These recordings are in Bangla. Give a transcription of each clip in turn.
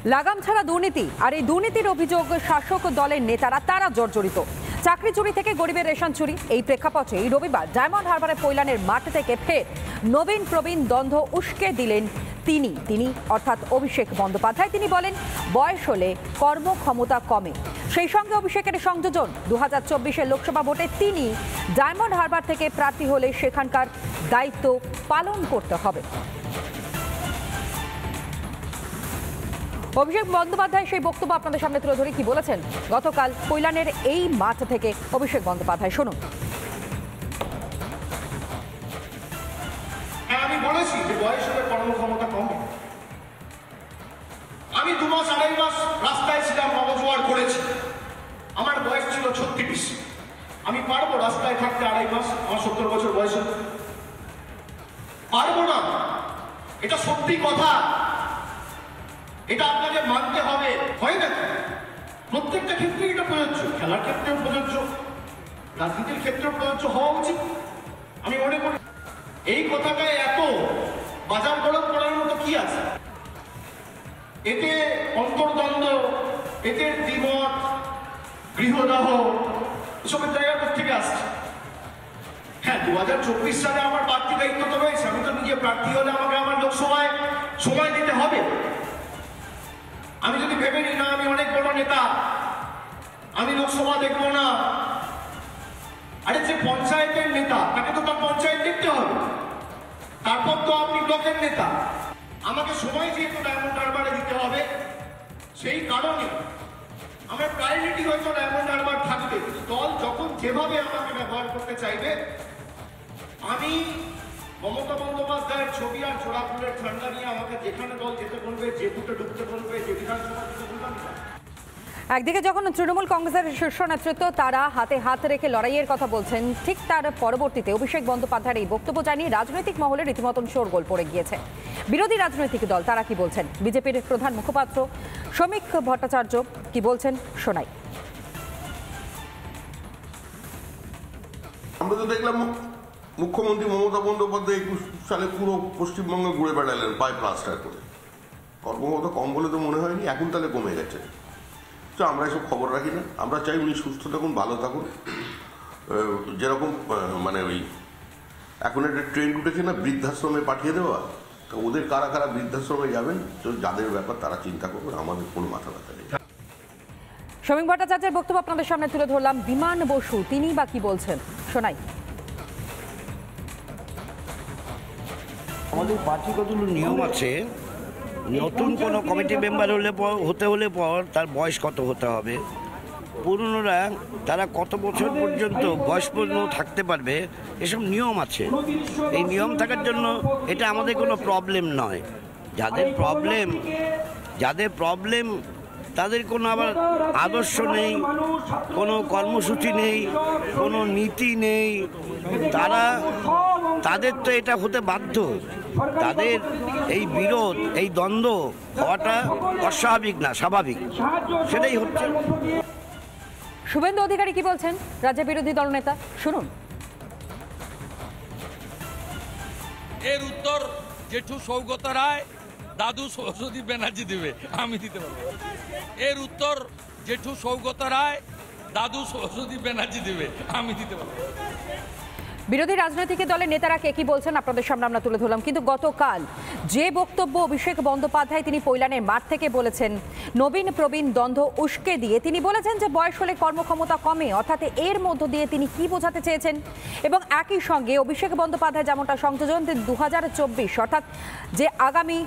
লাগাম ছাড়া দুর্নীতি আর এই দুর্নীতির অভিযোগ শাসক দলের নেতারা তারা জর্জরিত। চাকরি চুরি থেকে গরিবের রেশন চুরি, এই প্রেক্ষাপটে রবিবার ডায়মন্ড হারবারে পৈলানের মাঠ থেকে ফের নবীন প্রবীণ দ্বন্দ্ব উস্কে দিলেন তিনি অর্থাৎ অভিষেক বন্দ্যোপাধ্যায়। তিনি বলেন, বয়স হলে কর্মক্ষমতা কমে। সেই সঙ্গে অভিষেকের সংযোজন 2024 লোকসভা ভোটে তিনি ডায়মন্ড হারবার থেকে প্রার্থী হলে সেখানকার দায়িত্ব পালন করতে হবে। অভিষেক বন্দ্যোপাধ্যায় সেই বক্তব্য আপনাদের সামনে তুলে ধরে কি বলেছেন গতকাল পৈলানের এই মাঠ থেকে অভিষেক বন্দ্যোপাধ্যায়, শুনুন। আমি বলেছি যে বয়স হলে কর্মক্ষমতা কমে। আমি 2 মাস 2.5 মাস রাস্তায় ছিলাম, নবজোয়ার করেছি। আমার বয়স ছিল 36। আমি পারবো রাস্তায় থাকতে 2.5 মাস? আমার 70 বছর বয়স, পারবো না। এটা সত্যি কথা, এটা আপনাকে মানতে হবে। হয় না, প্রত্যেকটা ক্ষেত্রে এটা প্রযোজ্য, খেলার ক্ষেত্রেও প্রযোজ্য, রাজনীতির ক্ষেত্রেও প্রযোজ্য হওয়া উচিত। আমি মনে করি এই কথাটায় এত বাজার গরম করার মতো কি আছে? এতে অন্তর্দ্বন্দ্ব, এতে দ্বিমত, গৃহদাহ, এসবের জায়গা থেকে আসছে। হ্যাঁ, 2024 সালে আমার প্রার্থী দায়িত্ব তো রয়েছে। আমি তো নিজে প্রার্থী হলে আমাকে আমার লোকসভায় সময় দিতে হবে। আমি যদি ভেবে নিই না আমি অনেক বড় নেতা, আমি লোকসভা দেখবো না, আরে যে পঞ্চায়েতের নেতা তাকে তো তার পঞ্চায়েত দেখতে হবে, তারপর তো আপনি ব্লকের নেতা। আমাকে সময় যেহেতু ডায়মন্ড হারবারে দিতে হবে, সেই কারণে আমার প্রায়োরিটি হয়তো ডায়মন্ড হারবার থাকবে। দল যখন যেভাবে আমাকে ব্যবহার করতে চাইবে, আমি মমতা বন্দ্যোপাধ্যায়ের ছবি আর জোড়া ফুলের ঠান্ডা নিয়ে আমাকে যেখানে দল যেতে বলবে, যে দুটো ঢুকতে বলবে, যে বিধানসভা দিতে বলবে। একদিকে যখন তৃণমূল কংগ্রেসের শীর্ষ নেতৃত্ব তারা হাতে হাত রেখে লড়াইয়ের কথা বলছেন, ঠিক তার পরবর্তীতে অভিষেক বন্দ্যোপাধ্যায়ের এই বক্তব্য জানিয়ে রাজনৈতিক মহলে রীতিমতন শোরগোল পড়ে গিয়েছে। বিরোধী রাজনৈতিক দল তারা কি বলছেন, বিজেপির প্রধান মুখপাত্র শ্রমিক ভট্টাচার্য কি বলছেন, শোনাই। আমরা তো দেখলাম মুখ্যমন্ত্রী মমতা বন্দ্যোপাধ্যায় 21 সালে পুরো পশ্চিমবঙ্গ ঘুরে বেড়ালেন পাই প্লাস্টার করে। কর্মক্ষমতা কম বলে তো মনে হয়নি, এখন তাহলে কমে গেছে। তো আমরা এসব খবর রাখি না, আমরা চাই উনি সুস্থ থাকুন, ভালো থাকুন। যেরকম মানে ওই এখন একটা ট্রেন্ড উঠেছে না বৃদ্ধাশ্রমে পাঠিয়ে দেওয়া, তো ওদের কারা কারা বৃদ্ধাশ্রমে যাবেন, তো যাদের ব্যাপার তারা চিন্তা করবেন, আমাদের কোনো মাথা ব্যথা নেই। শ্রমিক ভট্টাচার্যের বক্তব্য আপনাদের সামনে তুলে ধরলাম। বিমান বসু তিনি বা কি বলছেন, শোনাই। আমাদের পার্টি কতগুলো নিয়ম আছে। নতুন কোনো কমিটি মেম্বার হতে হলে তার বয়স কত হতে হবে, পুরনোরা তারা কত বছর পর্যন্ত বয়স পর্যন্ত থাকতে পারবে, এসব নিয়ম আছে। এই নিয়ম থাকার জন্য এটা আমাদের কোনো প্রবলেম নয়। যাদের প্রবলেম তাদের কোনো আবার আদর্শ নেই, কোনো কর্মসূচি নেই, কোনো নীতি নেই, তাদের তো এটা হতে বাধ্য। তাদের এই বিরোধ, এই দ্বন্দ্ব হওয়াটা অস্বাভাবিক না, স্বাভাবিক, সেটাই হচ্ছে। শুভেন্দু অধিকারী কি বলছেন, রাজ্যের বিরোধী দলনেতা, শুনুন। এর উত্তর জেঠু সৌগত রায়, দাদু সরস্বতী ব্যানার্জি দেবে, আমি দিতে পারবো। এর উত্তর জেঠু সৌগত রায়, দাদু সরস্বতী ব্যানার্জি দেবে, আমি দিতে পারবো। বিরোধী রাজনৈতিক দলের নেতারা কে কি বলছেন আপনাদের সামনে আমরা তুলে ধরলাম। কিন্তু গতকাল যে বক্তব্য অভিষেক বন্দ্যোপাধ্যায় তিনি পৈলানের মাঠ থেকে বলেছেন, নবীন প্রবীণ দ্বন্দ্ব উস্কে দিয়ে তিনি বলেছেন যে বয়স হলে কর্মক্ষমতা কমে, অর্থাৎ এর মধ্য দিয়ে তিনি কি বোঝাতে চেয়েছেন। এবং একই সঙ্গে অভিষেক বন্দ্যোপাধ্যায় যেমনটা সংযোজন 2024 অর্থাৎ যে আগামী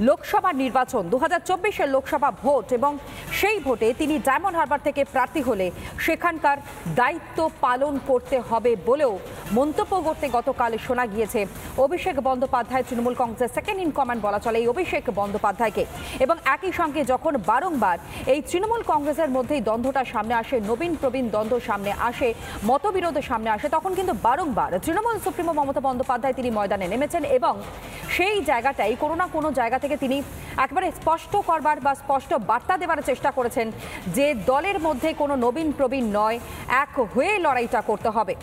লোকসভা নির্বাচন, 2024 লোকসভা ভোট, এবং সেই ভোটে তিনি ডায়মন্ড হারবার থেকে প্রার্থী হলে সেখানকার দায়িত্ব পালন করতে হবে বলেও মন্তব্য করতে গতকাল শোনা গিয়েছে অভিষেক বন্দ্যোপাধ্যায়, তৃণমূল কংগ্রেসের সেকেন্ড ইন কমান্ড বলা চলে এই অভিষেক বন্দ্যোপাধ্যায়কে। এবং একই সঙ্গে যখন বারংবার এই তৃণমূল কংগ্রেসের মধ্যেই দ্বন্দ্বটা সামনে আসে, নবীন প্রবীণ দ্বন্দ্ব সামনে আসে, মতবিরোধ সামনে আসে, তখন কিন্তু বারংবার তৃণমূল সুপ্রিমো মমতা বন্দ্যোপাধ্যায় তিনি ময়দানে নেমেছেন এবং সেই জায়গাটাই কোনো না কোনো জায়গা থেকে তিনি একেবারে স্পষ্ট করবার বা স্পষ্ট বার্তা দেওয়ার চেষ্টা করেছেন যে দলের মধ্যে কোনো নবীন প্রবীণ নয়, এক হয়ে লড়াইটা করতে হবে।